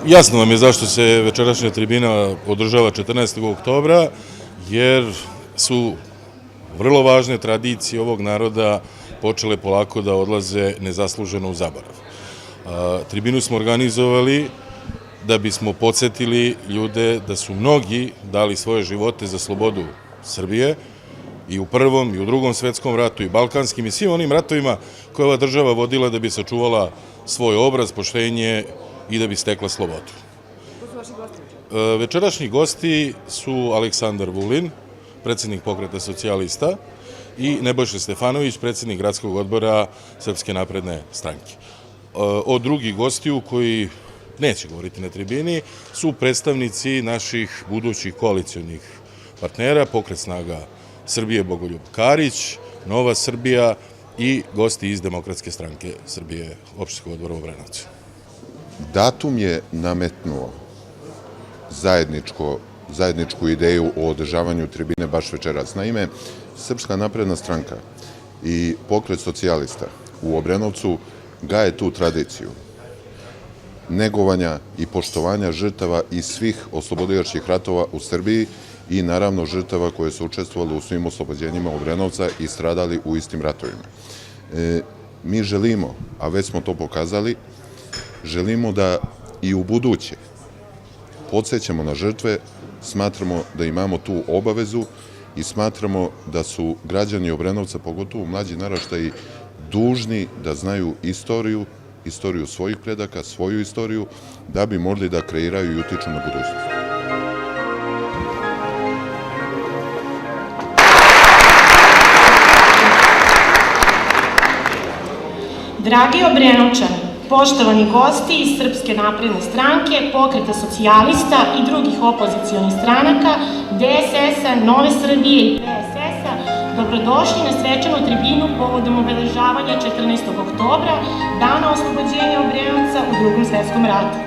Jasno vam je zašto se večerašnja tribina održava 14. oktobra, jer su vrlo važne tradicije ovog naroda počele polako da odlaze nezasluženo u zaborav. Tribinu smo organizovali da bismo podsjetili ljude da su mnogi dali svoje živote za slobodu Srbije i u Prvom i u Drugom svetskom ratu i balkanskim i svim onim ratovima koje ova država vodila da bi sačuvala svoj obraz, poštenje i da bi stekla slobodu. Ko su vaši gosti? Večerašnji gosti su Aleksandar Vulin, predsednik Pokreta socijalista, i Nebojša Stefanović, predsednik gradskog odbora Srpske napredne stranke. Od drugih gostiju koji neće govoriti na tribini su predstavnici naših budućih koalicionih partnera, Pokret snaga Srbije Bogoljub Karić, Nova Srbija i gosti iz Demokratske stranke Srbije, opštinskog odbora u Obrenovcu. Datum je nametnuo zajedničku ideju o održavanju tribine baš večeras. Naime, Srpska napredna stranka i Pokret socijalista u Obrenovcu gaje tu tradiciju negovanja i poštovanja žrtava iz svih oslobodilačkih ratova u Srbiji i naravno žrtava koje su učestvovali u svim oslobođenjima Obrenovca i stradali u istim ratovima. Mi želimo, a već smo to pokazali, želimo da i u buduće podsjećamo na žrtve, smatramo da imamo tu obavezu i smatramo da su građani Obrenovca, pogotovo mlađi naraštaji, dužni da znaju istoriju svojih predaka, svoju istoriju, da bi mogli da kreiraju i utiču na budućnost. Dragi Obrenovčani, poštovani gosti iz Srpske napredne stranke, Pokreta socijalista i drugih opozicionih stranaka, DSS-a, Nove Srbije i PSS-a, dobrodošli na svečanu tribinu povodom obeležavanja 14. oktobra, dana oslobođenja Obrenovca u Drugom svetskom ratu.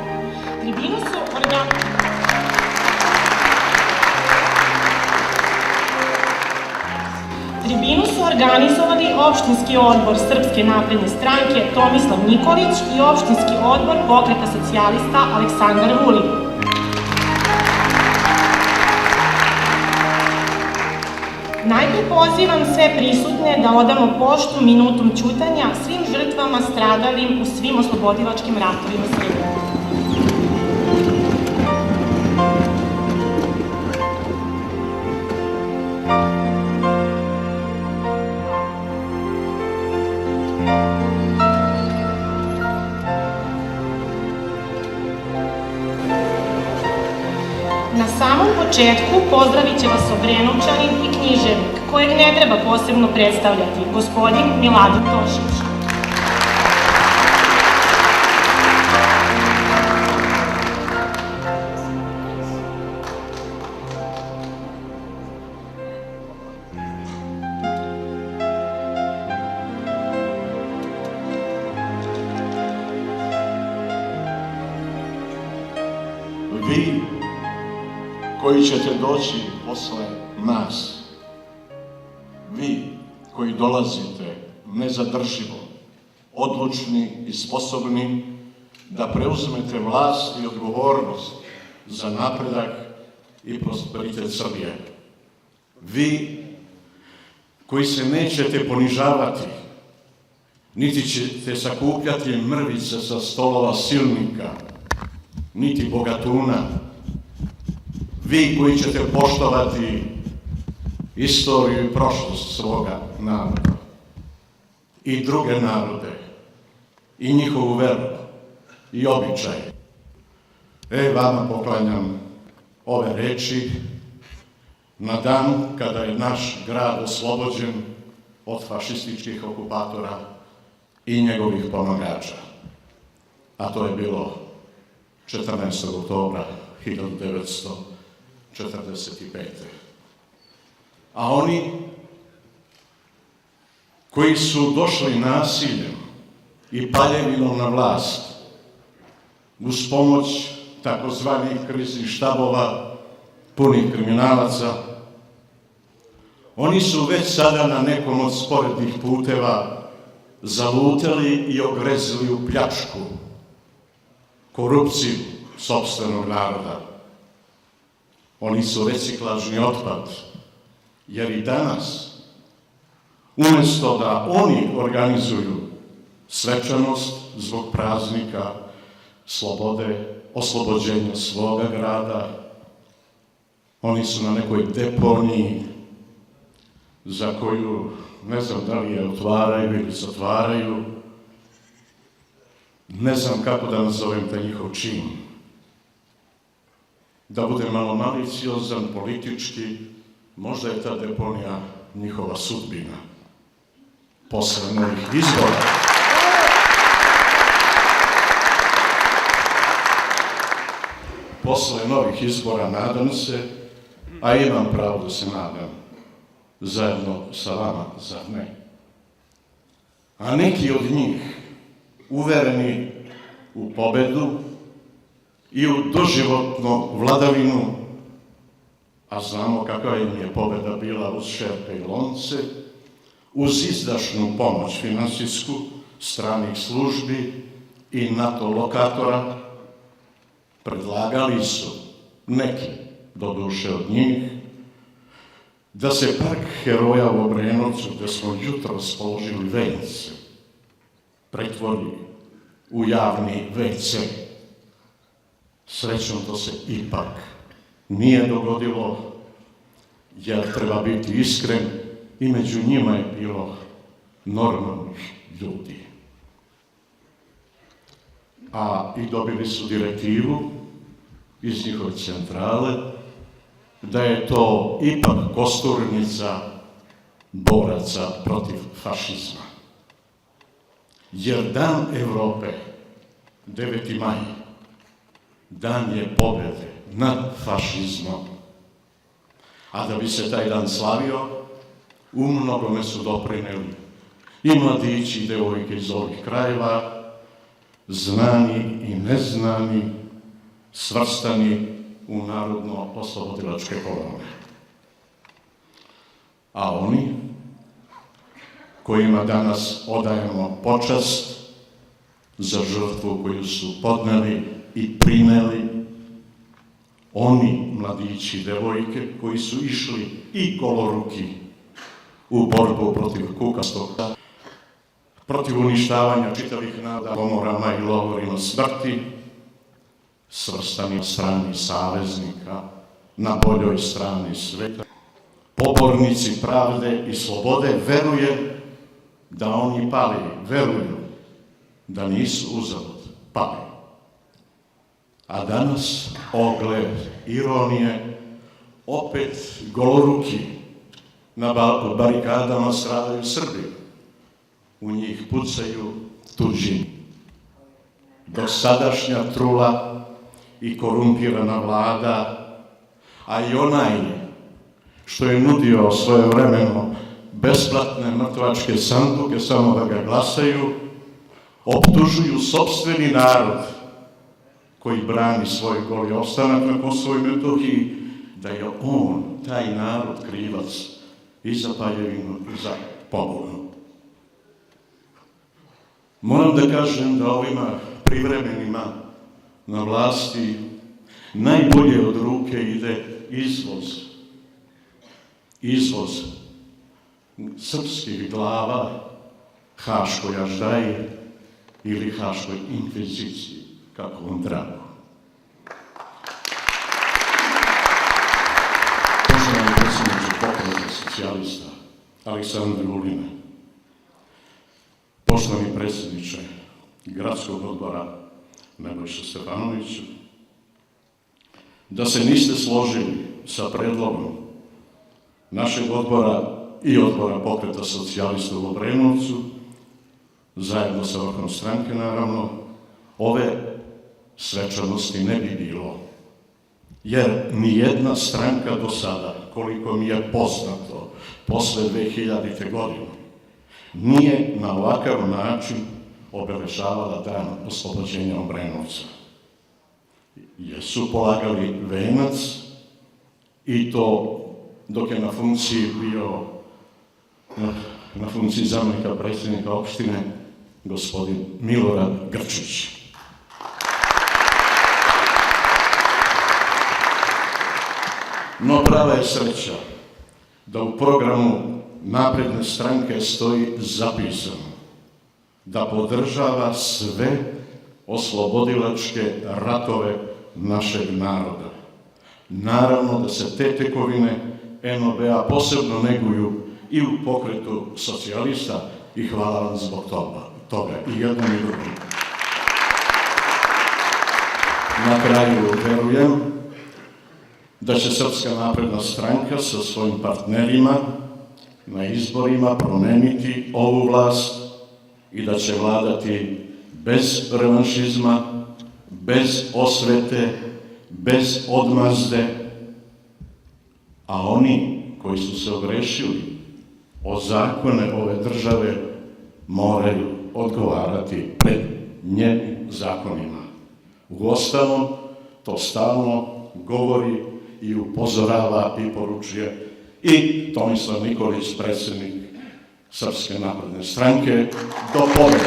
Tribinu su organizovali opštinski odbor Srpske napredne stranke Tomislav Nikolić i opštinski odbor Pokreta socijalista Aleksandar Vulin. Najpre pozivam sve prisutne da odamo poštu minutom ćutanja svim žrtvama stradalim u svim oslobodilačkim ratovima Srbije. Na samom početku pozdravit će vas Obrenovčanin i književnik, kojeg ne treba posebno predstavljati, gospodin Miladin Tošić. Vi koji ćete doći posle nas, Vi koji dolazite nezadrživo, odlučni i sposobni da preuzmete vlast i odgovornost za napredak i prosperitet Srbije. Vi koji se nećete ponižavati, niti ćete sakupljati mrvice sa stolova silnika, niti bogatuna. Vi koji ćete poštovati istoriju i prošlost svoga naroda i druge narode i njihovu veru i običaj. Vama poklanjam ove reči na dan kada je naš grad oslobođen od fašističkih okupatora i njegovih pomagača. A to je bilo 14. oktobra 1945. A oni koji su došli nasiljem i paljevinom na vlast uz pomoć takozvanih kriznih štabova punih kriminalaca, oni su već sada na nekom od sporednih puteva zalutali i ogrezili u pljačku, korupciju sopstvenog naroda. Oni su reciklažni otpad, jer i danas, umjesto da oni organizuju svečanost zbog praznika slobode, oslobođenja svoga grada, oni su na nekoj deponiji za koju ne znam da li je otvaraju ili zatvaraju, ne znam kako da nazovem taj njihov čin. Da budem malo maliciozan, politički, možda je ta deponija njihova sudbina. Posle novih izbora. Posle novih izbora, nadam se, a imam pravo da se nadam, zajedno sa vama, zar ne? A neki od njih, uvereni u pobedu i u doživotnu vladavinu, a znamo kakva im je pobeda bila uz šerpe i lonce, uz izdašnu pomoć finansijsku stranih službi i NATO lokatora, predlagali su, neki doduše od njih, da se park heroja u Obrenovcu, gde smo jutro spoložili vence, pretvori u javni WC. Srećom to se ipak nije dogodilo, jer treba biti iskren, i među njima je bilo normalnih ljudi. A i dobili su direktivu iz njihove centrale da je to ipak kosturnica boraca protiv fašizma. Jer Dan Evrope, 9. maj, dan je pobede nad fašizmom. A da bi se taj dan slavio, u mnogome su doprineli i mladići i devojke iz ovih krajeva, znani i neznani, svrstani u narodno-oslobodilačke kolone. A oni, kojima danas odajemo počast za žrtvu koju su podneli i primeli, oni, mladići i devojke, koji su išli i goloruki u borbu protiv kukastog, protiv uništavanja čitavih naroda, komorama i logorima smrti, svrstani na strani saveznika, na boljoj strani sveta, pobornici pravde i slobode, veruje da oni pali, veruju da nisu uzalud pali. A danas, ogled ironije, opet goloruki na barikadama stradaju Srbi. U njih pucaju tuđi. Dosadašnja trula i korumpirana vlada, a i onaj što je nudio svojevremeno besplatne mrtvačke sanduke samo da ga glasaju, optužuju sopstveni narod koji brani svoj goli ostanak na Kosovu i Metohiji, da je on, taj narod, krivac i za Paljevinu i za Pobunu. Moram da kažem da ovima privremenima na vlasti najbolje od ruke ide izvoz srpskih glava Haškoj aždaji ili Haškoj inkviziciji, kako vam drago. Poštovani predsjedniče Pokreta socijalista Aleksandar Vulin, poštovani predsjedniče Gradskog odbora Nebojša Stefanović, da se niste složili sa predlogom našeg odbora i odbora Pokreta socijalista u Obrenovcu, zajedno sa vrhom stranke naravno, ove svečanosti ne bi bilo. Jer nijedna stranka do sada, koliko mi je poznato, posle 2000. godine, nije na ovakav način obeležavala dan oslobođenja Obrenovca. Jesu polagali venac i to dok je na funkciji bio, na funkciji zamenika predsjednika opštine, gospodin Milorad Grčić. No prava je sreća da u programu Napredne stranke stoji zapisano da podržava sve oslobodilačke ratove našeg naroda. Naravno da se te tekovine NOB-a posebno neguju i u Pokretu socijalista i hvala vam zbog toga i jednom i drugom. Na kraju verujem da će Srpska napredna stranka sa svojim partnerima na izborima promeniti ovu vlast i da će vladati bez revanšizma, bez osvete, bez odmazde, a oni koji su se ogrešili o zakone ove države moraju odgovarati pred njenim zakonima. Uostalom, to stalno govori i upozorava i poručuje i Tomislav Nikolić, predsjednik Srpske napredne stranke, do pobjede.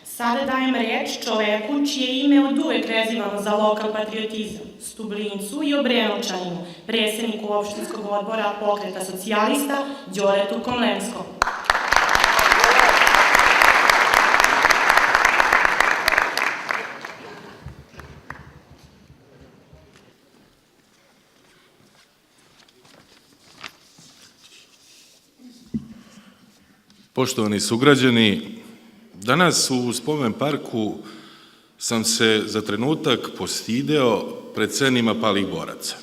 Sada dajem reč čoveku čije ime od uvek vezivano za lokal patriotizam, Stublincu i Obrenovčaninu, predsjedniku opštinskog odbora Pokreta socijalista, Đoretu Komlenskom. Poštovani sugrađani, danas u Spomen parku sam se za trenutak postideo pred scenima palih boraca.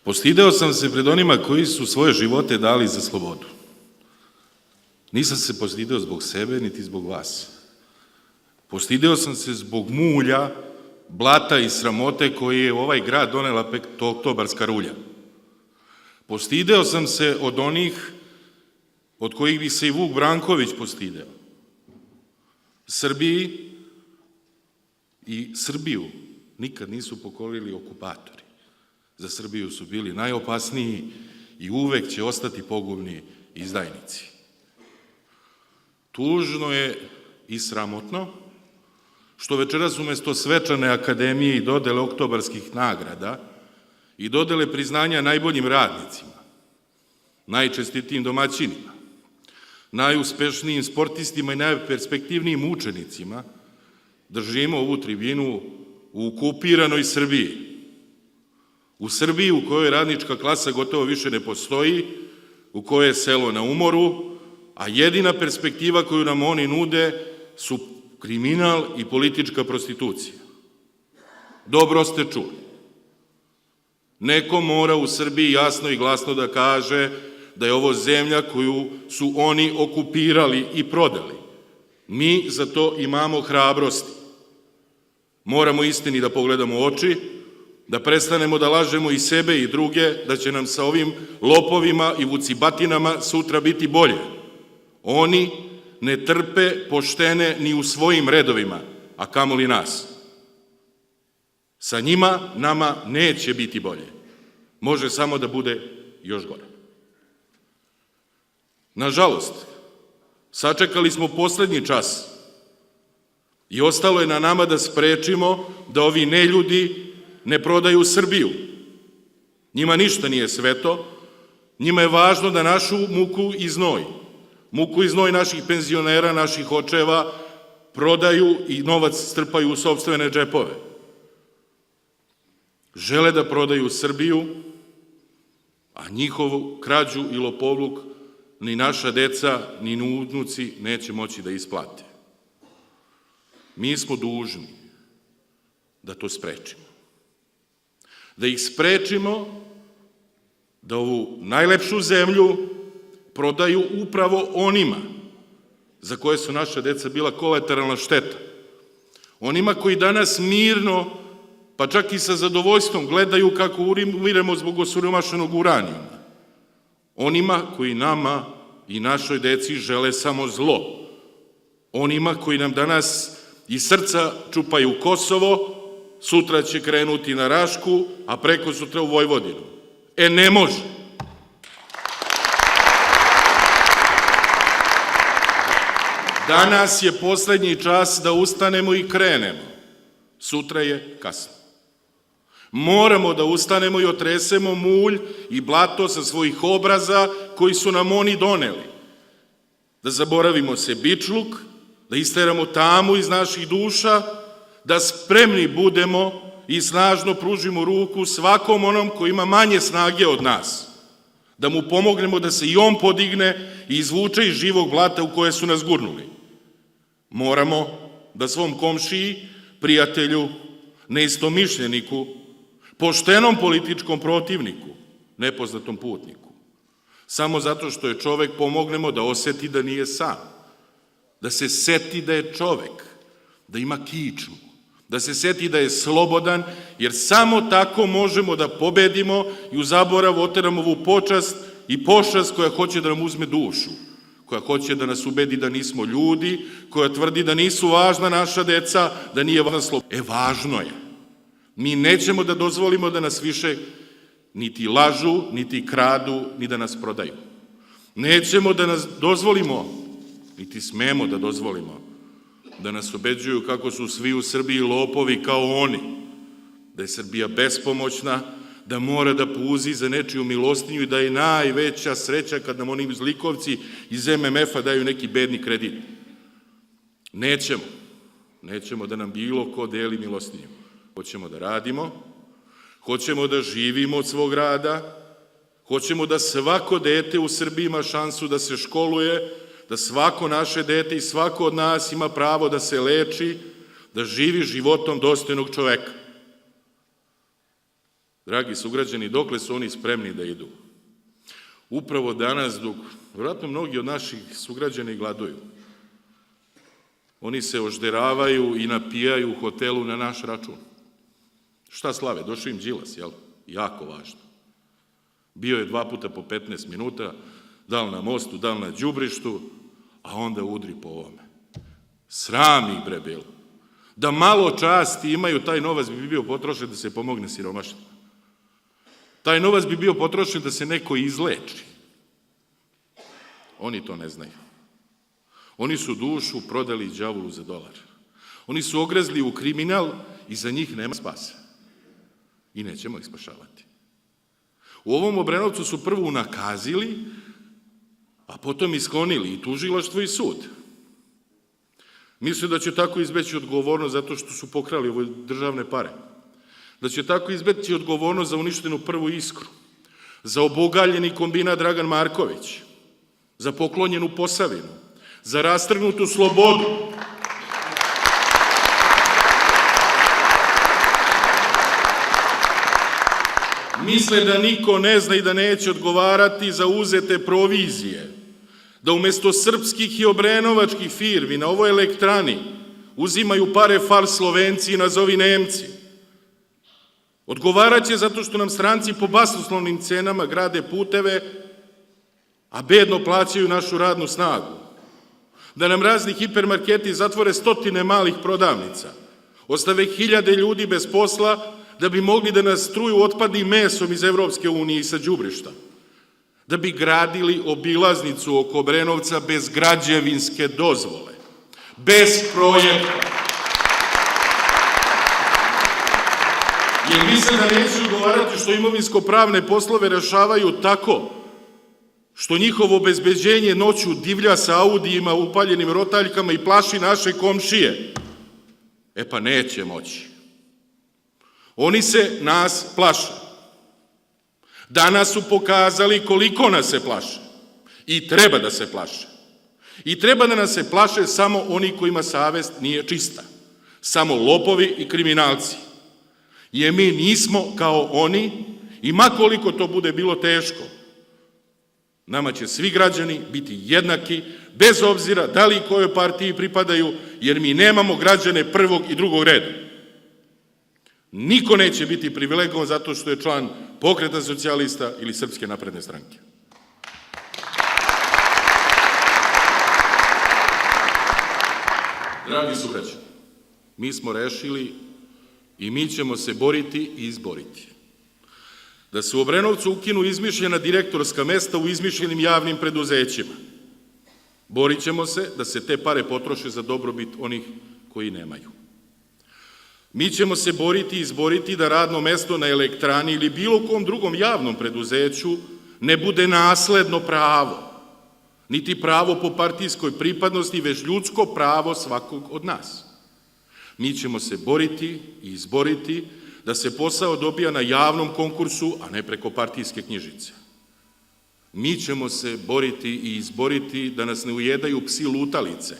Postideo sam se pred onima koji su svoje živote dali za slobodu. Nisam se postideo zbog sebe, niti zbog vas. Postideo sam se zbog mulja, blata i sramote koje je u ovaj grad donela petooktobarska rulja. Postideo sam se od onih od kojih bi se i Vuk Branković postideo. Srbiji i Srbiju nikad nisu pokorili okupatori. Za Srbiju su bili najopasniji i uvek će ostati pogubni izdajnici. Tužno je i sramotno što večeras umesto svečane akademije i dodele oktobarskih nagrada i dodele priznanja najboljim radnicima, najčestitijim domaćinima, najuspešnijim sportistima i najperspektivnijim učenicima, držimo ovu tribinu u okupiranoj Srbiji. U Srbiji u kojoj radnička klasa gotovo više ne postoji, u kojoj je selo na umoru, a jedina perspektiva koju nam oni nude su kriminal i politička prostitucija. Dobro ste čuli. Neko mora u Srbiji jasno i glasno da kaže da je ovo zemlja koju su oni okupirali i prodali. Mi za to imamo hrabrosti. Moramo istini da pogledamo u oči, da prestanemo da lažemo i sebe i druge, da će nam sa ovim lopovima i vucibatinama sutra biti bolje. Oni ne trpe poštene ni u svojim redovima, a kamoli nas. Sa njima, nama neće biti bolje. Može samo da bude još gore. Nažalost, sačekali smo poslednji čas i ostalo je na nama da sprečimo da ovi neljudi ne prodaju Srbiju. Njima ništa nije sveto, njima je važno da našu muku i znoj naših penzionera, naših očeva, prodaju i novac strpaju u sopstvene džepove. Žele da prodaju Srbiju, a njihovu krađu i lopovluk ni naša deca, ni unuci neće moći da isplate. Mi smo dužni da to sprečimo. Da ih sprečimo da ovu najlepšu zemlju prodaju upravo onima za koje su naša deca bila kolateralna šteta. Onima koji danas mirno, pa čak i sa zadovoljstvom gledaju kako umiremo zbog osiromašenog uranijuma. Onima koji nama i našoj deci žele samo zlo. Onima koji nam danas iz srca čupaju Kosovo, sutra će krenuti na Rašku, a preko sutra u Vojvodinu. Ne može. Danas je poslednji čas da ustanemo i krenemo. Sutra je kasno. Moramo da ustanemo i otresemo mulj i blato sa svojih obraza koji su nam oni doneli. Da zaboravimo sebičluk, da isteramo tamu iz naših duša, da spremni budemo i snažno pružimo ruku svakom onom koji ima manje snage od nas. Da mu pomognemo da se i on podigne i izvuče iz živog blata u koje su nas gurnuli. Moramo da svom komšiji, prijatelju, neistomišljeniku, poštenom političkom protivniku, nepoznatom putniku, samo zato što je čovek, pomognemo da oseti da nije sam, da se seti da je čovek, da ima kičmu, da se seti da je slobodan, jer samo tako možemo da pobedimo i u zaborav oteramo ovu počast i pošast koja hoće da nam uzme dušu, koja hoće da nas ubedi da nismo ljudi, koja tvrdi da nisu važna naša deca, da nije važna sloboda. Važno je. Mi nećemo da dozvolimo da nas više niti lažu, niti kradu, ni da nas prodaju. Nećemo da nas dozvolimo, niti smemo da dozvolimo, da nas ubeđuju kako su svi u Srbiji lopovi kao oni, da je Srbija bespomoćna, da mora da puzi za nečiju milostinju i da je najveća sreća kad nam oni zlikovci iz MMF-a daju neki bedni kredit. Nećemo da nam bilo ko deli milostinju. Hoćemo da radimo, hoćemo da živimo od svog rada, hoćemo da svako dete u Srbiji ima šansu da se školuje, da svako naše dete i svako od nas ima pravo da se leči, da živi životom dostojnog čoveka. Dragi sugrađani, dokle su oni spremni da idu? Upravo danas, dok vjerojatno mnogi od naših sugrađana gladuju, oni se ožderavaju i napijaju u hotelu na naš račun. Šta slave? Došao im Đilas, jel? Jako važno. Bio je 2 puta po 15 minuta, da li na mostu, da li na đubrištu, a onda udri po ovome. Sram ih bre bilo. Da malo časti imaju, taj novac bi bio potrošen da se pomogne siromašnima. Taj novac bi bio potrošen da se neko izleči. Oni to ne znaju. Oni su dušu prodali đavolu za dolar. Oni su ogrezli u kriminal i za njih nema spasa. I nećemo ih spašavati. U ovom Obrenovcu su prvo unakazili, a potom isklonili i tužilaštvo i sud. Misle da će tako izbeći odgovornost zato što su pokrali ove državne pare. Da će tako izbeći odgovornost za uništenu prvu Iskru, za obogaljeni kombinat Dragan Marković, za poklonjenu Posavinu, za rastrgnutu slobodu. Misle da niko ne zna i da neće odgovarati za uzete provizije, da umesto srpskih i obrenovačkih firmi na ovoj elektrani uzimaju pare fals Slovenci i nazovi Nemci. Odgovarat će zato što nam stranci po basnoslovnim cenama grade puteve, a bedno plaćaju našu radnu snagu. Da nam razni hipermarketi zatvore stotine malih prodavnica, ostave hiljade ljudi bez posla da bi mogli da nas truju otpadnim mesom iz Evropske unije i sa đubrišta, da bi gradili obilaznicu oko Obrenovca bez građevinske dozvole, bez projekta. Jer misle da neće odgovarati što imovinsko-pravne poslove rešavaju tako što njihovo obezbeđenje noću divlja sa Audijima, upaljenim rotaljkama i plaši naše komšije. E pa neće moći. Oni se nas plaše. Danas su pokazali koliko nas se plaše. I treba da se plaše. I treba da nas se plaše samo oni kojima savest nije čista. Samo lopovi i kriminalci. Jer mi nismo kao oni i makoliko to bude bilo teško, nama će svi građani biti jednaki, bez obzira da li kojoj partiji pripadaju, jer mi nemamo građane prvog i drugog reda. Niko neće biti privilegovan zato što je član Pokreta socijalista ili Srpske napredne stranke. Dragi sugrađani, mi smo rešili i mi ćemo se boriti i izboriti da se u Obrenovcu ukinu izmišljena direktorska mesta u izmišljenim javnim preduzećima. Borit ćemo se da se te pare potroše za dobrobit onih koji nemaju. Mi ćemo se boriti i izboriti da radno mesto na elektrani ili bilo kom drugom javnom preduzeću ne bude nasledno pravo, niti pravo po partijskoj pripadnosti, već ljudsko pravo svakog od nas. Mi ćemo se boriti i izboriti da se posao dobija na javnom konkursu, a ne preko partijske knjižice. Mi ćemo se boriti i izboriti da nas ne ujedaju psi lutalice,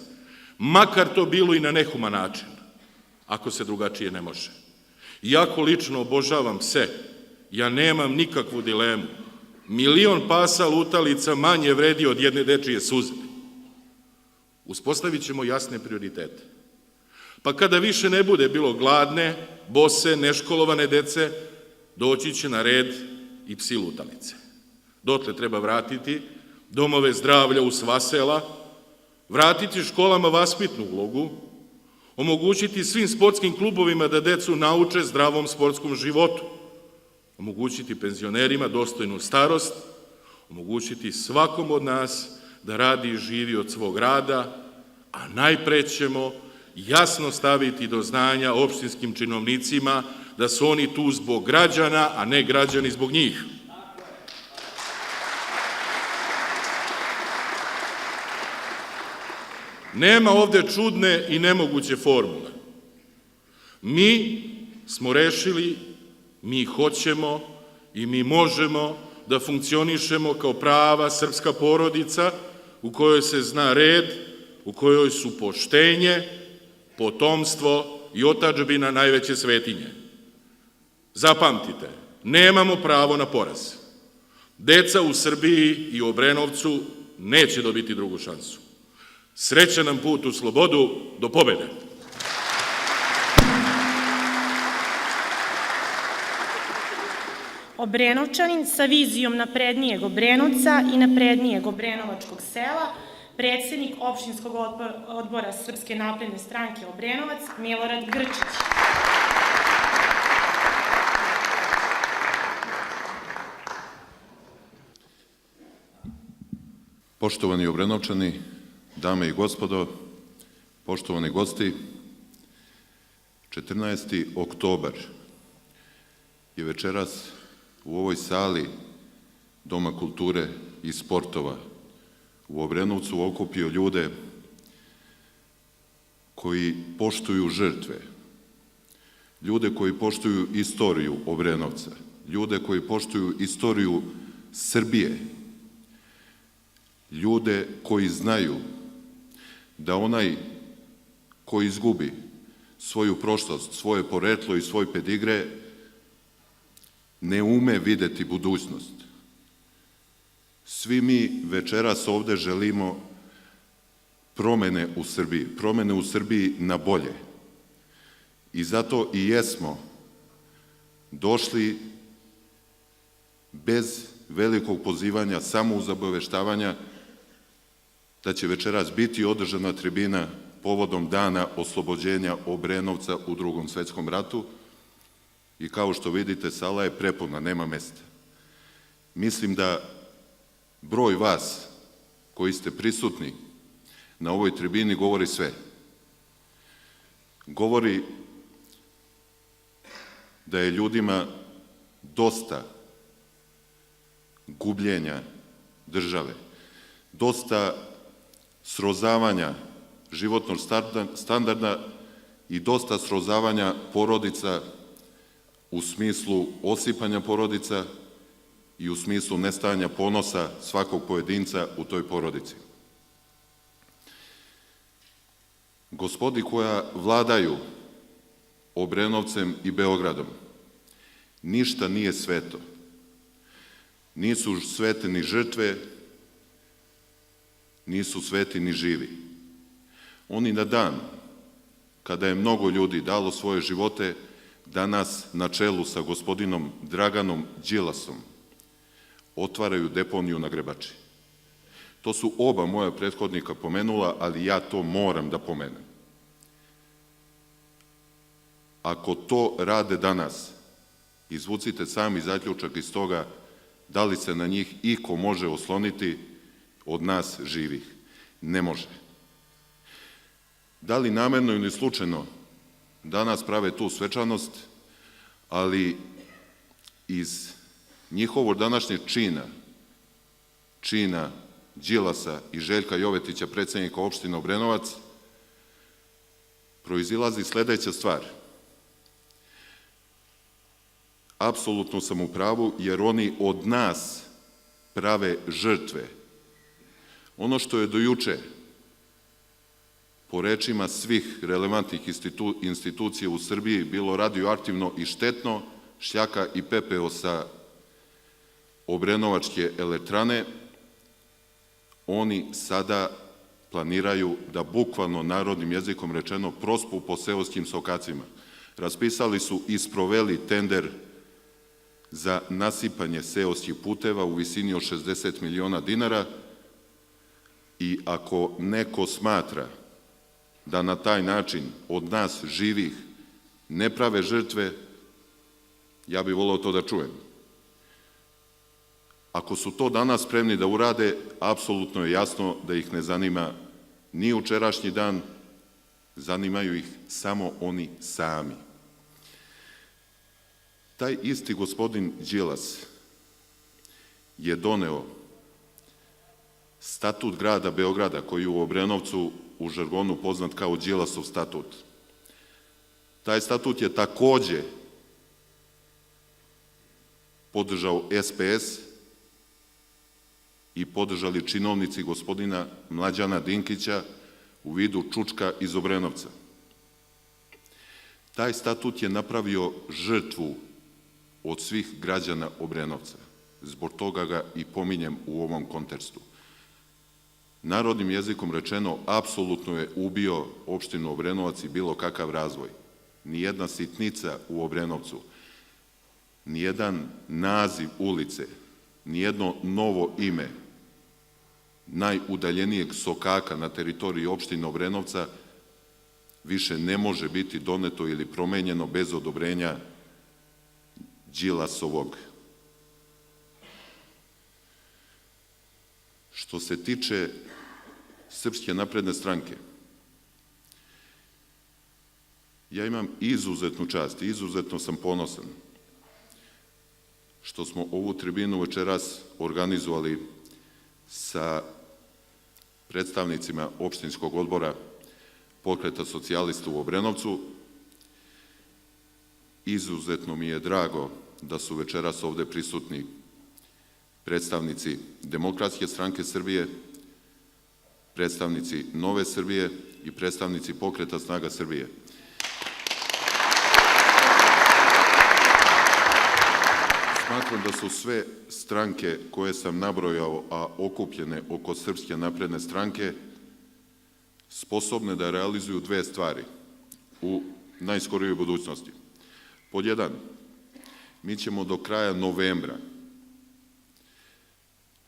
makar to bilo i na nehuman način, ako se drugačije ne može. Iako lično obožavam pse, ja nemam nikakvu dilemu. 1.000.000 pasa lutalica manje vredi od jedne dečije suze. Uspostavit ćemo jasne prioritete. Pa kada više ne bude bilo gladne, bose, neškolovane dece, doći će na red i psi lutalice. Dotle treba vratiti domove zdravlja u sva sela, vratiti školama vaspitnu ulogu, omogućiti svim sportskim klubovima da decu nauče zdravom sportskom životu, omogućiti penzionerima dostojnu starost, omogućiti svakom od nas da radi i živi od svog rada, a najpre ćemo jasno staviti do znanja opštinskim činovnicima da su oni tu zbog građana, a ne građani zbog njih. Nema ovde čudne i nemoguće formule. Mi smo rešili, mi hoćemo i mi možemo da funkcionišemo kao prava srpska porodica u kojoj se zna red, u kojoj su poštenje, potomstvo i otadžbina najveće svetinje. Zapamtite, nemamo pravo na poraz. Deca u Srbiji i u Obrenovcu neće dobiti drugu šansu. Srećan nam put u slobodu, do pobede! Obrenovčanin sa vizijom naprednijeg Obrenovca i naprednijeg obrenovačkog sela, predsednik opštinskog odbora Srpske napredne stranke Obrenovac, Milorad Grčić. Poštovani Obrenovčani, dame i gospodo, poštovani gosti, 14. oktobar je večeras u ovoj sali Doma kulture i sportova u Obrenovcu okupio ljude koji poštuju žrtve, ljude koji poštuju istoriju Obrenovca, ljude koji poštuju istoriju Srbije, ljude koji znaju da onaj ko izgubi svoju prošlost, svoje poreklo i svoj pedigre, ne ume videti budućnost. Svi mi večeras ovde želimo promene u Srbiji na bolje. I zato i jesmo došli bez velikog pozivanja, samo uz obaveštavanja da će večeras biti održana tribina povodom dana oslobođenja Obrenovca u Drugom svetskom ratu i kao što vidite, sala je prepuna, nema mesta. Mislim da broj vas koji ste prisutni na ovoj tribini govori sve. Govori da je ljudima dosta gubljenja države, dosta srozavanja životnog standarda i dosta srozavanja porodica u smislu osipanja porodica i u smislu nestajanja ponosa svakog pojedinca u toj porodici. Gospodi koja vladaju Obrenovcem i Beogradom, ništa nije sveto. Nisu svete ni žrtve, nisu sveti ni živi. Oni na dan kada je mnogo ljudi dalo svoje živote, danas na čelu sa gospodinom Draganom Đilasom otvaraju deponiju na Grebači. To su oba moja prethodnika pomenula, ali ja to moram da pomenem. Ako to rade danas, izvucite sami zaključak iz toga da li se na njih iko može osloniti od nas živih. Ne može. Da li namerno ili slučajno danas prave tu svečanost, ali iz njihovog današnjeg čina Đilasa i Željka Jovetića, predsednika opštine Obrenovac, proizilazi sledeća stvar. Apsolutno sam u pravu, jer oni od nas prave žrtve. Ono što je do juče, po rečima svih relevantnih institucija u Srbiji, bilo radioaktivno i štetno, šljaka i pepeo sa Obrenovačke elektrane, oni sada planiraju da bukvalno, narodnim jezikom rečeno, prospu po seoskim sokacima. Raspisali su i sproveli tender za nasipanje seoskih puteva u visini od 60 miliona dinara i ako neko smatra da na taj način od nas živih ne prave žrtve, ja bih voleo to da čujem. Ako su to danas spremni da urade, apsolutno je jasno da ih ne zanima ni jučerašnji dan, zanimaju ih samo oni sami. Taj isti gospodin Đilas je doneo statut grada Beograda, koji je u Obrenovcu u žargonu poznat kao Đilasov statut. Taj statut je takođe podržao SPS i podržali činovnici gospodina Mlađana Dinkića u vidu Čučka iz Obrenovca. Taj statut je napravio žrtvu od svih građana Obrenovca. Zbog toga ga i pominjem u ovom kontekstu. Narodnim jezikom rečeno, apsolutno je ubio opštinu Obrenovac i bilo kakav razvoj. Nijedna sitnica u Obrenovcu, nijedan naziv ulice, nijedno novo ime najudaljenijeg sokaka na teritoriji opštine Obrenovca više ne može biti doneto ili promenjeno bez odobrenja Đilasovog. Što se tiče Srpske napredne stranke, ja imam izuzetnu čast i izuzetno sam ponosan što smo ovu tribinu večeras organizovali sa predstavnicima opštinskog odbora Pokreta socijalista u Obrenovcu. Izuzetno mi je drago da su večeras ovde prisutni predstavnici Demokratske stranke Srbije, predstavnici Nove Srbije i predstavnici Pokreta snaga Srbije. Smatram da su sve stranke koje sam nabrojao, a okupljene oko Srpske napredne stranke, sposobne da realizuju dve stvari u najskorijoj budućnosti. Pod jedan, mi ćemo do kraja novembra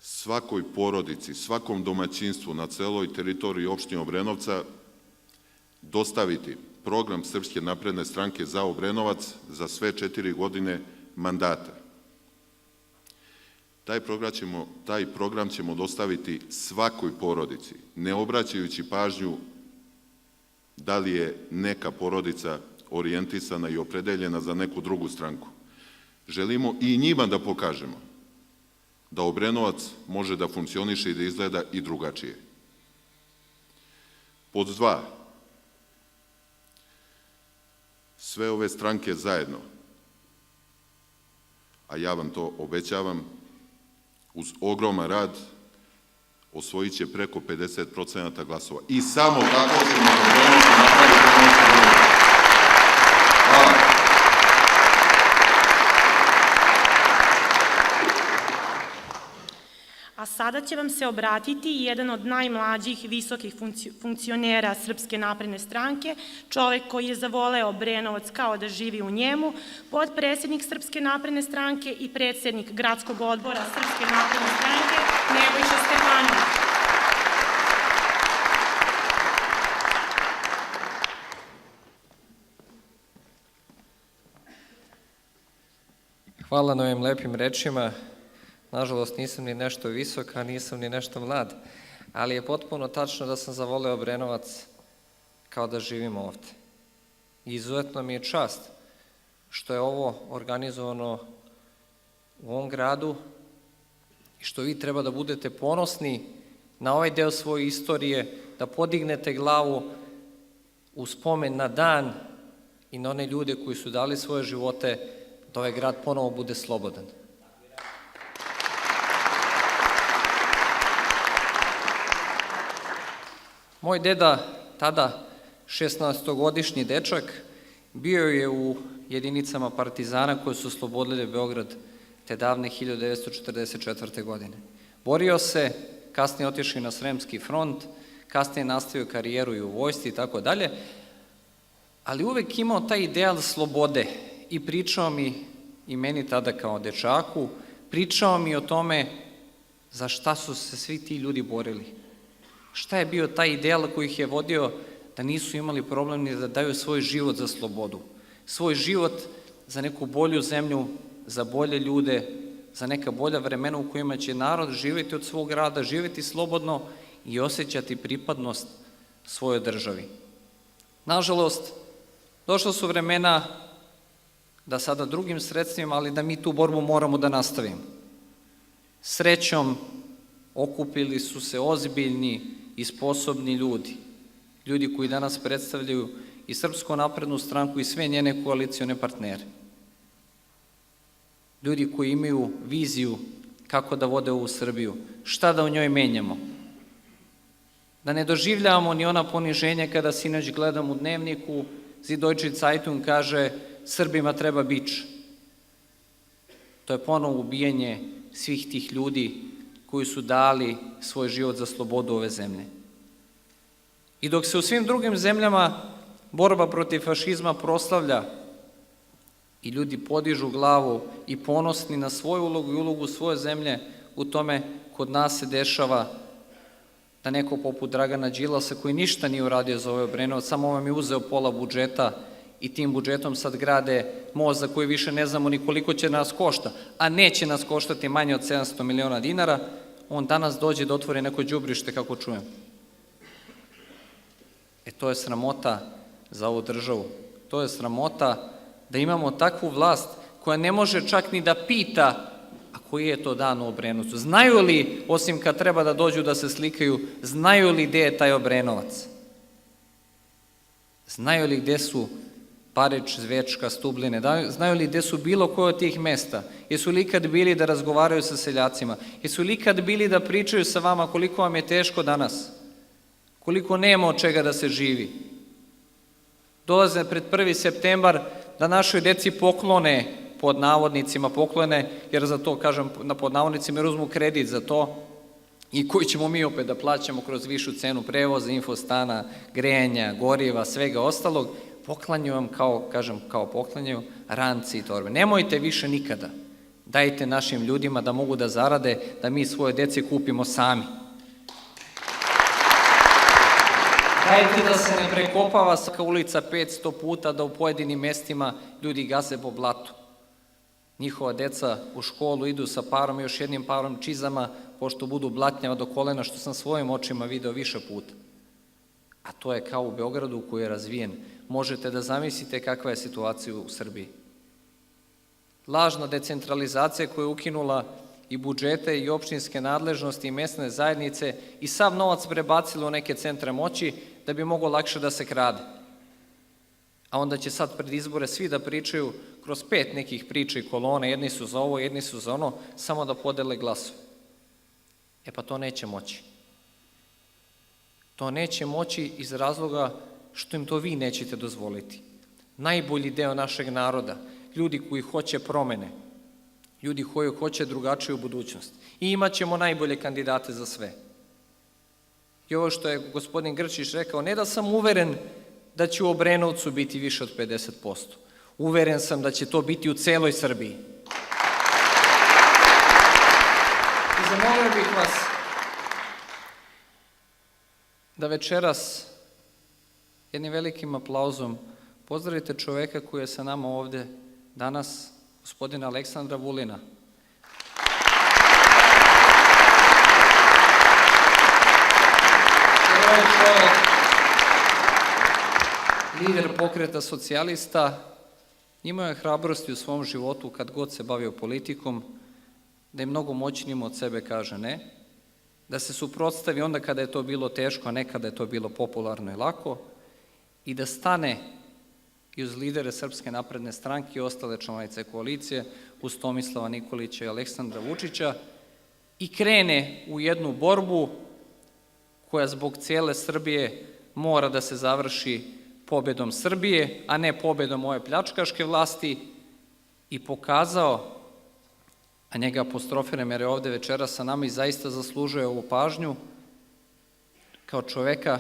svakoj porodici, svakom domaćinstvu na celoj teritoriji opštine Obrenovca dostaviti program Srpske napredne stranke za Obrenovac za sve 4 godine mandata. Taj program ćemo dostaviti svakoj porodici, ne obraćajući pažnju da li je neka porodica orijentisana i opredeljena za neku drugu stranku. Želimo i njima da pokažemo da Obrenovac može da funkcioniše i da izgleda i drugačije. Pod 2. Sve ove stranke zajedno, a ja vam to obećavam, uz ogroman rad osvojit će preko 50% glasova. I samo tako ćemo Obrenovac napraviti. Hvala. A sada će vam se obratiti jedan od najmlađih visokih funkcionera Srpske napredne stranke, čovek koji je zavoleo Obrenovac kao da živi u njemu, potpredsednik Srpske napredne stranke i predsednik gradskog odbora Srpske napredne stranke, Nebojša Stefanović. Hvala na ovim lepim rečima. Nažalost, nisam ni nešto visok, a nisam ni nešto mlad, ali je potpuno tačno da sam zavoleo Obrenovac kao da živim ovde. I izuzetno mi je čast što je ovo organizovano u ovom gradu i što vi treba da budete ponosni na ovaj deo svoje istorije, da podignete glavu u spomen na dan i na one ljude koji su dali svoje živote da ovaj grad ponovo bude slobodan. Moj deda, tada 16-godišnji dečak, bio je u jedinicama partizana koje su oslobodile Beograd te davne 1944. godine. Borio se, kasnije otišao na Sremski front, kasnije nastavio karijeru i u vojsci i tako dalje, ali uvek imao taj ideal slobode i pričao mi, i meni tada kao dečaku, pričao mi o tome za šta su se svi ti ljudi borili. Šta je bio taj ideal koji ih je vodio da nisu imali problem ni da daju svoj život za slobodu, svoj život za neku bolju zemlju, za bolje ljude, za neka bolja vremena u kojima će narod živjeti od svog rada, živjeti slobodno i osjećati pripadnost svojoj državi. Nažalost, došla su vremena da sada drugim sredstvima, ali da mi tu borbu moramo da nastavimo. Srećom, okupili su se ozbiljni i sposobni ljudi, ljudi koji danas predstavljaju i Srpsku naprednu stranku i sve njene koalicione partnere. Ljudi koji imaju viziju kako da vode ovu Srbiju, šta da u njoj menjamo. Da ne doživljavamo ni ona poniženja kada sinoć gledam u dnevniku, Süddeutsche Zeitung kaže Srbima treba bič. To je ponovo ubijanje svih tih ljudi koji su dali svoj život za slobodu ove zemlje. I dok se u svim drugim zemljama borba protiv fašizma proslavlja i ljudi podižu glavu i ponosni na svoju ulogu i ulogu svoje zemlje, u tome kod nas se dešava da neko poput Dragana Đilasa, koji ništa nije uradio za ovaj Obrenovac, samo vam je uzeo pola budžeta i tim budžetom sad grade most za koji više ne znamo ni koliko će nas košta, a neće nas koštati manje od 700 miliona dinara, on danas dođe da otvori neko đubrište, kako čujem. To je sramota za ovu državu. To je sramota da imamo takvu vlast koja ne može čak ni da pita a koji je to dan u Obrenovcu. Znaju li, osim kad treba da dođu da se slikaju, znaju li gde je taj Obrenovac? Znaju li gde su Parić, Zvečka, Stubline? Znaju li gde su bilo koje od tih mesta? Jesu li ikad bili da razgovaraju sa seljacima? Jesu li ikad bili da pričaju sa vama koliko vam je teško danas? Koliko nema od čega da se živi? Dolaze pred 1. septembar da našoj deci poklone, pod navodnicima poklone, jer za to, kažem, pod navodnicima, jer uzmu kredit za to i koji ćemo mi opet da plaćamo kroz višu cenu prevoza, infostana, grejanja, goriva, svega ostalog, poklanju vam, kao poklanjaju, ranci i torbe. Nemojte više nikada. Dajte našim ljudima da mogu da zarade, da mi svoje dece kupimo sami. Dajte da se ne prekopava svaka ulica 500 puta, da u pojedinim mestima ljudi gaze po blatu. Njihova deca u školu idu sa parom, još jednim parom čizama, pošto budu blatnjava do kolena, što sam svojim očima video više puta. A to je kao u Beogradu koji je razvijen. Možete da zamislite kakva je situacija u Srbiji. Lažna decentralizacija koja je ukinula i budžete i opštinske nadležnosti i mesne zajednice i sav novac prebacila u neke centre moći da bi moglo lakše da se krade. A onda će sad pred izbore svi da pričaju kroz 5 nekih priča i kolona, jedni su za ovo, jedni su za ono, samo da podele glasove. E pa to neće moći. To neće moći iz razloga što im to vi nećete dozvoliti. Najbolji deo našeg naroda, ljudi koji hoće promene, ljudi koji hoće drugačiju budućnost. I imat ćemo najbolje kandidate za sve. I ovo što je gospodin Grčić rekao, ne da sam uveren da će u Obrenovcu biti više od 50%. Uveren sam da će to biti u celoj Srbiji. I zamolio bih vas da večeras jednim velikim aplauzom pozdravite čoveka koji je sa nama ovde danas, gospodina Aleksandra Vulina. Ovo je čovek, lider pokreta socijalista, imao je hrabrosti u svom životu kad god se bavio politikom, da je mnogo moćnijim od sebe kaže ne, da se suprotstavi onda kada je to bilo teško, a ne kada je to bilo popularno i lako, i da stane i uz lidere Srpske napredne stranke i ostale članice koalicije, uz Tomislava Nikolića i Aleksandra Vučića, i krene u jednu borbu koja zbog cijele Srbije mora da se završi pobedom Srbije, a ne pobedom ove pljačkaške vlasti, i pokazao, a njega apostrofiram jer je ovde večera sa nama i zaista zaslužuje ovu pažnju, kao čoveka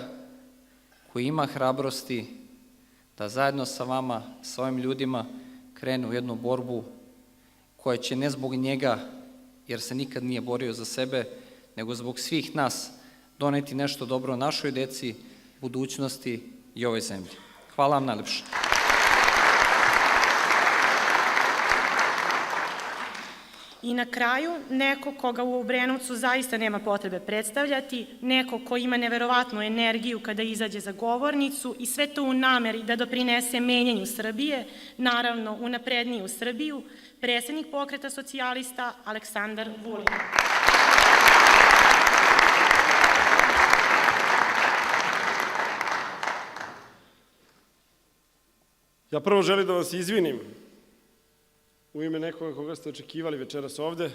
koji ima hrabrosti da zajedno sa vama, sa ovim ljudima, krene u jednu borbu koja će ne zbog njega, jer se nikad nije borio za sebe, nego zbog svih nas doneti nešto dobro našoj deci, budućnosti i ovoj zemlji. Hvala vam najlepše. I na kraju, neko koga u Obrenovcu zaista nema potrebe predstavljati, neko ko ima neverovatnu energiju kada izađe za govornicu i sve to u nameri da doprinese menjanju Srbije, naravno u napredniju Srbiju, predsednik pokreta socijalista Aleksandar Vulin. Ja prvo želim da vas izvinim u ime nekoga koga ste očekivali večeras ovde.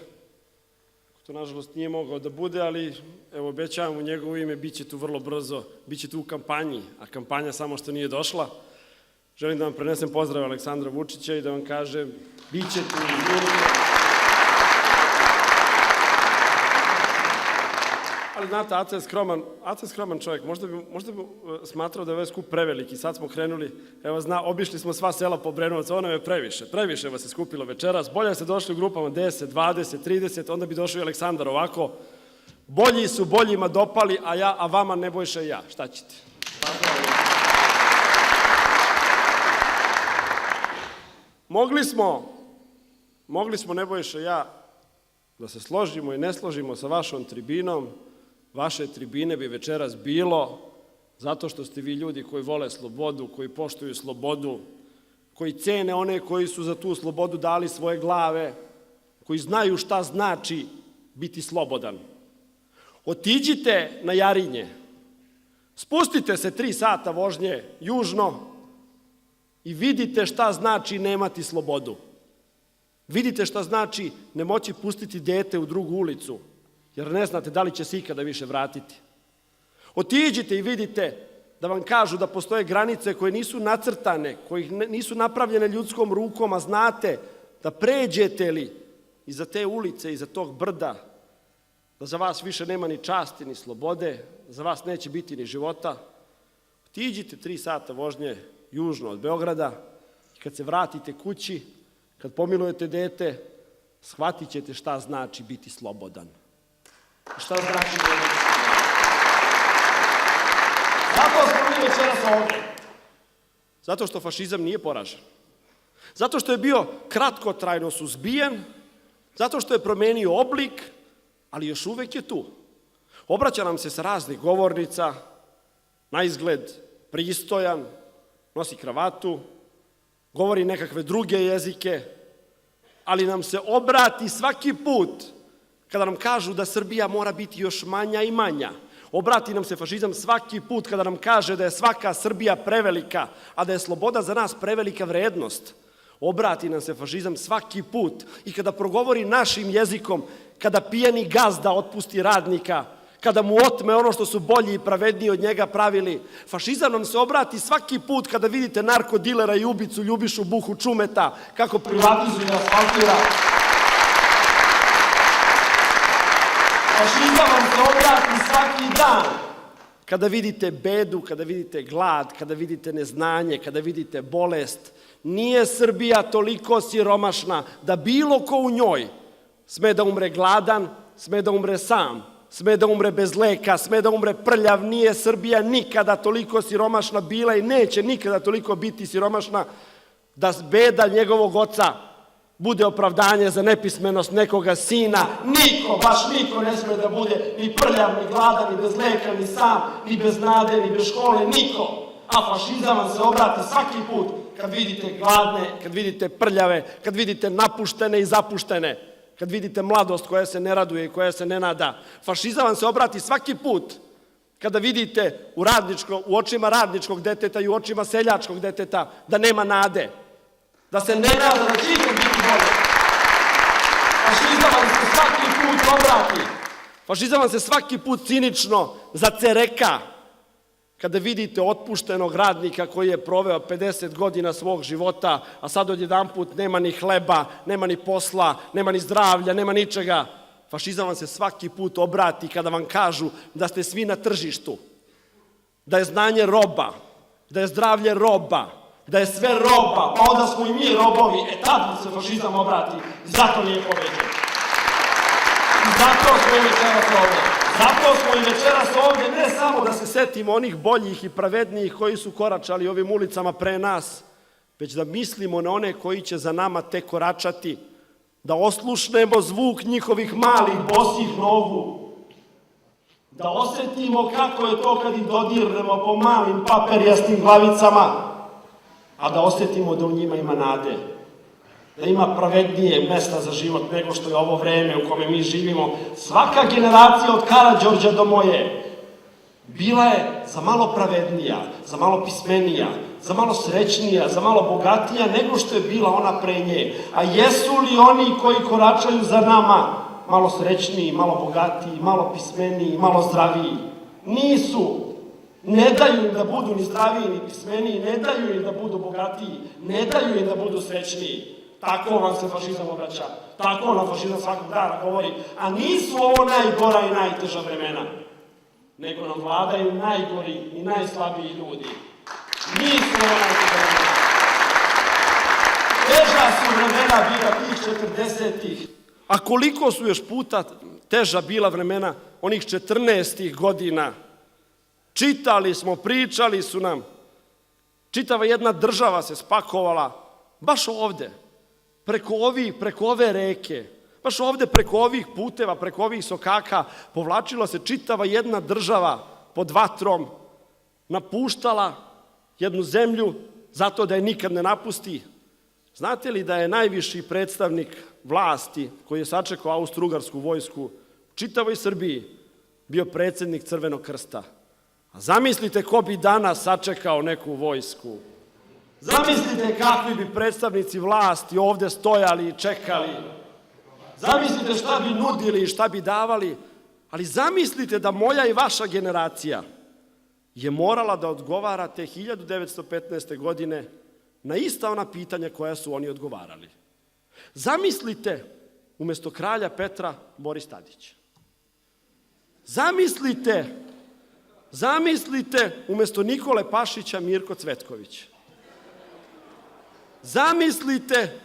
To nažalost nije mogao da bude, ali evo obećavam u njegovo ime, bit će tu vrlo brzo, bit će tu u kampanji, a kampanja samo što nije došla. Želim da vam prenesem pozdrav Aleksandra Vučića i da vam kažem, bit će tu i ali znate, Aca je skroman čovjek, možda bi smatrao da je ovaj skup preveliki, sad smo krenuli, evo obišli smo sva sela po Obrenovac, ono je previše vas je skupilo večeras, bolje da ste došli u grupama 10, 20, 30, onda bi došao i Aleksandar ovako, bolji su boljima dopali, a vama Nebojša i ja, šta ćete? Mogli smo Nebojša i ja da se složimo i ne složimo sa vašom tribinom. Vaše tribine bi večeras bilo zato što ste vi ljudi koji vole slobodu, koji poštuju slobodu, koji cene one koji su za tu slobodu dali svoje glave, koji znaju šta znači biti slobodan. Otiđite na Jarinje, spustite se 3 sata vožnje južno i vidite šta znači nemati slobodu. Vidite šta znači ne moći pustiti dete u drugu ulicu, jer ne znate da li će se ikada više vratiti. Otiđite i vidite da vam kažu da postoje granice koje nisu nacrtane, koje nisu napravljene ljudskom rukom, a znate da pređete li iza te ulice, iza tog brda, da za vas više nema ni časti, ni slobode, za vas neće biti ni života. Otiđite 3 sata vožnje južno od Beograda i kad se vratite kući, kad pomilujete dete, shvatit ćete šta znači biti slobodan. Šta znači biti slobodan? Zato smo večeras ovde? Zato što fašizam nije poražen. Zato što je bio kratkotrajno suzbijen, zato što je promenio oblik, ali još uvek je tu. Obraća nam se sa raznih govornica, na izgled pristojan, nosi kravatu, govori nekakve druge jezike, ali nam se obrati svaki put kada nam kažu da Srbija mora biti još manja i manja. Obrati nam se fašizam svaki put kada nam kaže da je svaka Srbija prevelika, a da je sloboda za nas prevelika vrednost. Obrati nam se fašizam svaki put i kada progovori našim jezikom, kada pijani gazda otpusti radnika, kada mu otme ono što su bolji i pravedniji od njega pravili. Fašizam nam se obrati svaki put kada vidite narkodilera i ubicu Ljubišu Buhu Čumeta kako privatizuje i asfaltira. Fašizam vam se obrati svaki dan kada vidite bedu, kada vidite glad, kada vidite neznanje, kada vidite bolest. Nije Srbija toliko siromašna da bilo ko u njoj sme da umre gladan, sme da umre sam, sme da umre bez leka, sme da umre prljav. Nije Srbija nikada toliko siromašna bila i neće nikada toliko biti siromašna da beda njegovog oca bude opravdanje za nepismenost nekoga sina. Niko, baš niko ne sme da bude ni prljav, ni gladan, ni bez leka, ni sam, ni bez nade, ni bez škole, niko. A fašizam vam se obrati svaki put kad vidite gladne, kad vidite prljave, kad vidite napuštene i zapuštene, kad vidite mladost koja se ne raduje i koja se ne nada. Fašizam vam se obrati svaki put kada vidite u očima radničkog deteta i u očima seljačkog deteta da nema nade, da se ne nada da će ikad biti bolje. Fašizam vam se svaki put obrati. Fašizam vam se svaki put cinično zacereka kada vidite otpuštenog radnika koji je proveo 50 godina svog života, a sad odjedanput nema ni hleba, nema ni posla, nema ni zdravlja, nema ničega. Fašizam vam se svaki put obrati kada vam kažu da ste svi na tržištu, da je znanje roba, da je zdravlje roba, da je sve roba, pa onda smo i mi robovi. Tad se fašizam obrati. Zato nije pobeđen. I zato smo i večeras ovde. Zato smo i večeras ovde ne samo da se setimo onih boljih i pravednijih koji su koračali ovim ulicama pre nas, već da mislimo na one koji će za nama tek koračati, da oslušnemo zvuk njihovih malih bosih nogu, da osetimo kako je to kad ih dodirnemo po malim paperjastim glavicama, a da osetimo da u njima ima nade, da ima pravednije mesta za život nego što je ovo vreme u kome mi živimo. Svaka generacija od Karađorđa do moje bila je za malo pravednija, za malo pismenija, za malo srećnija, za malo bogatija nego što je bila ona pre nje. A jesu li oni koji koračaju za nama malo srećniji, malo bogatiji, malo pismeniji, malo zdraviji? Nisu. Ne daju im da budu ni zdraviji, ni pismeniji, ne daju im da budu bogatiji, ne daju im da budu srećniji. Tako vam se fašizam obraća, tako nam fašizam svakog dana govori. A nisu ovo najgora i najteža vremena, nego nam vladaju najgori i najslabiji ljudi. Nisu ovo najteža vremena. Teža su vremena bila tih 40-ih. A koliko su još puta teža bila vremena onih 14-ih godina? Čitali smo, pričali su nam. Čitava jedna država se spakovala baš ovde, preko ove reke, baš ovde preko ovih puteva, preko ovih sokaka, povlačila se čitava jedna država pod vatrom, napuštala jednu zemlju zato da je nikad ne napusti. Znate li da je najviši predstavnik vlasti koji je sačekao Austro-Ugarsku vojsku u čitavoj Srbiji bio predsednik Crvenog krsta? A zamislite ko bi danas sačekao neku vojsku. Zamislite kakvi bi predstavnici vlasti ovde stojali i čekali. Zamislite šta bi nudili i šta bi davali. Ali zamislite da moja i vaša generacija je morala da odgovara te 1915. godine na ista ona pitanja koja su oni odgovarali. Zamislite umesto kralja Petra Boris Tadić. Zamislite umesto Nikole Pašića Mirko Cvetković. Zamislite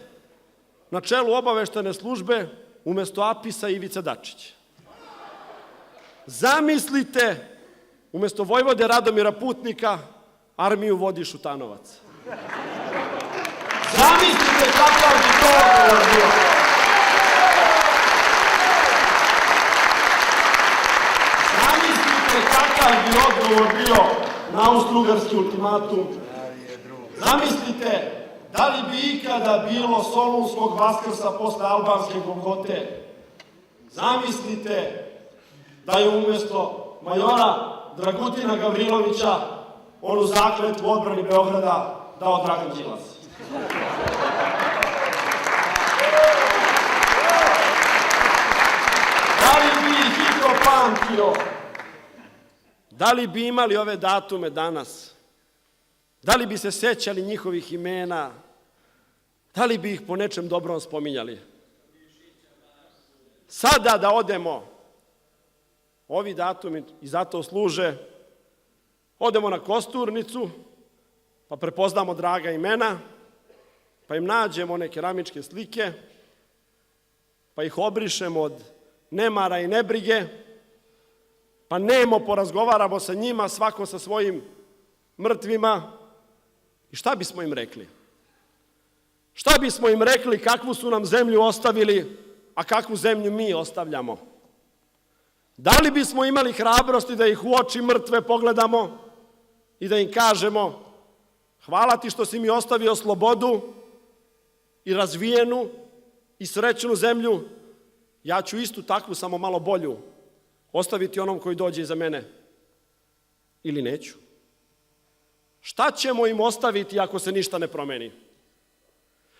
na čelu obaveštene službe umesto Apisa Ivica Dačić. Zamislite umesto vojvode Radomira Putnika armiju vodi Šutanovac. Zamislite kakav bi to odgovor bio. Zamislite kakav bi odgovor bio na austrougarski ultimatum. Zamislite da li bi ikada bilo Solunskog Vaskrsa posle albanske Golgote. Zamislite da je umjesto majora Dragutina Gavrilovića onu zakletvu u odbrani Beograda dao Dragan Đilas. Da li bi ih iko pamtio? Da li bi imali ove datume danas? Da li bi se sećali njihovih imena? Da li bi ih po nečem dobrom spominjali? Sada da odemo, ovi datumi i zato služe, odemo na Kosturnicu, pa prepoznamo draga imena, pa im nađemo one keramičke slike, pa ih obrišemo od nemara i nebrige, pa nemo porazgovaramo sa njima, svako sa svojim mrtvima. I šta bismo im rekli? Šta bismo im rekli kakvu su nam zemlju ostavili, a kakvu zemlju mi ostavljamo? Da li bismo imali hrabrosti da ih u oči mrtve pogledamo i da im kažemo hvala ti što si mi ostavio slobodu i razvijenu i srećnu zemlju, ja ću istu takvu, samo malo bolju, ostaviti onom koji dođe iza mene, ili neću? Šta ćemo im ostaviti ako se ništa ne promeni?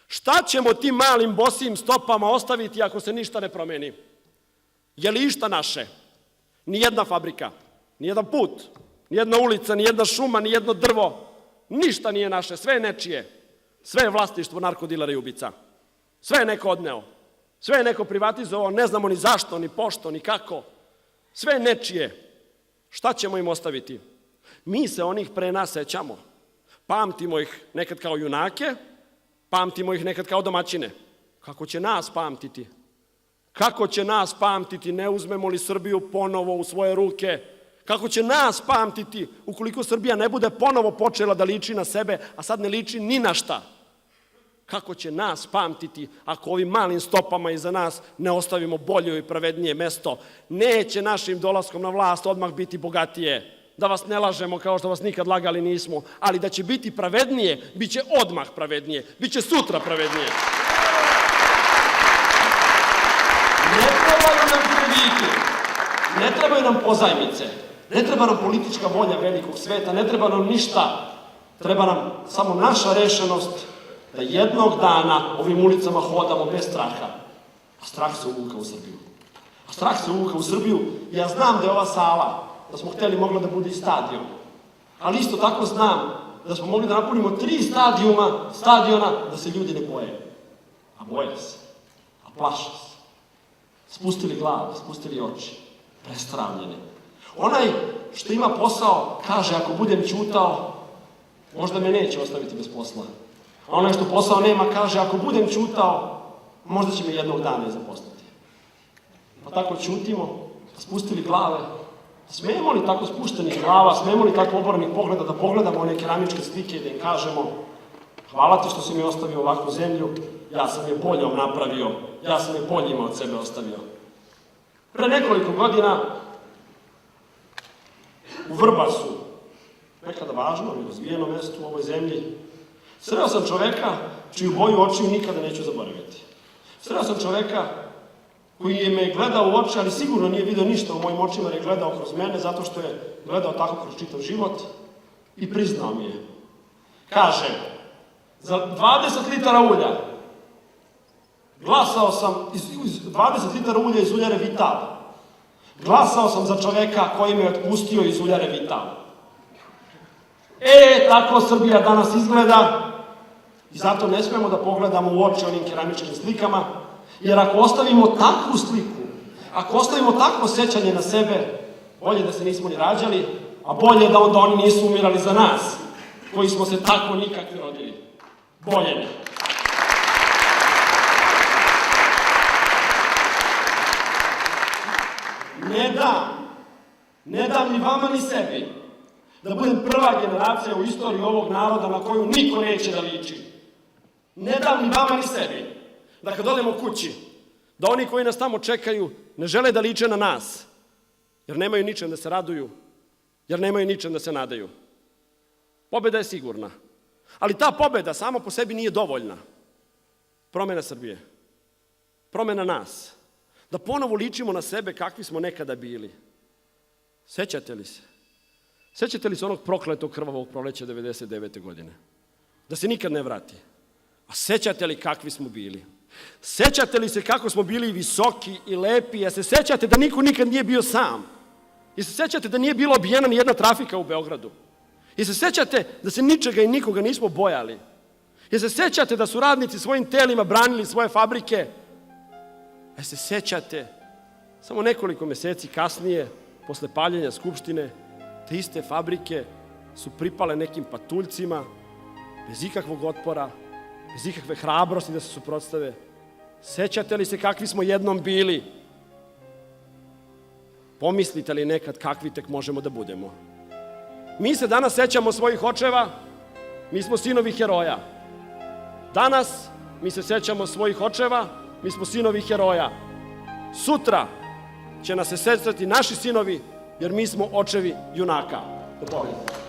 Šta ćemo tim malim bosim stopama ostaviti ako se ništa ne promeni? Je li išta naše? Nijedna fabrika, nijedan put, nijedna ulica, nijedna šuma, nijedno drvo, ništa nije naše, sve je nečije. Sve je vlasništvo narkodilera i ubica. Sve je neko odneo. Sve je neko privatizovao, ne znamo ni zašto, ni pošto, ni kako. Sve je nečije. Šta ćemo im ostaviti? Mi se onih pre nas sećamo. Pamtimo ih nekad kao junake, pamtimo ih nekad kao domaćine. Kako će nas pamtiti? Kako će nas pamtiti, ne uzmemo li Srbiju ponovo u svoje ruke? Kako će nas pamtiti ukoliko Srbija ne bude ponovo počela da liči na sebe, a sad ne liči ni na šta? Kako će nas pamtiti ako ovim malim stopama iza nas ne ostavimo bolje i pravednije mesto? Neće našim dolaskom na vlast odmah biti bogatije. Da vas ne lažemo kao što vas nikad lagali nismo, ali da će biti pravednije, bit će odmah pravednije, bit će sutra pravednije. Ne trebaju nam krediti, ne trebaju nam pozajmice, ne treba nam politička volja velikog sveta, ne treba nam ništa. Treba nam samo naša rešenost da jednog dana ovim ulicama hodamo bez straha. A strah se uvuka u Srbiju. A strah se uvuka u Srbiju. Ja znam da je ova sala, da smo hteli, mogla da bude i stadion. Ali isto tako znam da smo mogli da napunimo 3 stadiona da se ljudi ne boje. A boje se. A plaše se. Spustili glave, spustili oči. Prestravljeni. Onaj što ima posao kaže ako budem ćutao, možda me neće ostaviti bez posla. A onaj što posao nema kaže ako budem ćutao, možda će me jednog dana i zaposliti. Pa tako ćutimo, spustili glave. Smemo li tako spuštenih glava, smemo li tako oborenih pogleda da pogledamo one keramičke slike i da im kažemo hvala ti što si mi ostavio ovakvu zemlju, ja sam je boljom napravio, ja sam je boljima od sebe ostavio. Pre nekoliko godina u Vrbasu, nekada važno i razvijeno mesto u ovoj zemlji, sreo sam čoveka čiju boju očiju nikada neću zaboraviti. Sreo sam čoveka koji je me gledao u oči, ali sigurno nije vidio ništa u mojim očima jer je gledao kroz mene, zato što je gledao tako kroz čitav život i priznao mi je. Kaže, za 20 litara ulja glasao sam, 20 litara ulja iz uljare Vital, glasao sam za čoveka koji me otpustio iz uljare Vital. Tako Srbija danas izgleda i zato ne smemo da pogledamo u oči onim keramičkim slikama, jer ako ostavimo takvu sliku, ako ostavimo takvo sećanje na sebe, bolje da se nismo ni rađali, a bolje da onda oni nisu umirali za nas, koji smo se tako nikakvi rodili. Bolje ne. Ne dam ni vama ni sebi, Da budem prva generacija u istoriji ovog naroda na koju niko neće da liči. Ne dam ni vama ni sebi. Da kad odemo kući, da oni koji nas tamo čekaju ne žele da liče na nas, jer nemaju ničem da se raduju, jer nemaju ničem da se nadaju. Pobeda je sigurna, ali ta pobeda sama po sebi nije dovoljna. Promena Srbije, promena nas, da ponovo ličimo na sebe kakvi smo nekada bili. Sećate li se? Sećate li se onog prokletog krvavog proleća 99. godine? Da se nikad ne vrati. A sećate li kakvi smo bili? Sećate li se kako smo bili visoki i lepi? A se sećate da niko nikad nije bio sam? I se sećate da nije bila obijena ni jedna trafika u Beogradu? I se sećate da se ničega i nikoga nismo bojali? I se sećate da su radnici svojim telima branili svoje fabrike? I se sećate, samo nekoliko meseci kasnije, posle paljenja Skupštine, te iste fabrike su pripale nekim patuljcima, bez ikakvog otpora, bez ikakve hrabrosti da se suprotstave. Sećate li se kakvi smo jednom bili? Pomislite li nekad kakvi tek možemo da budemo? Mi se danas sećamo svojih očeva, mi smo sinovi heroja. Danas mi se sećamo svojih očeva, mi smo sinovi heroja. Sutra će nas se sećati naši sinovi, jer mi smo očevi junaka. Do pobjede.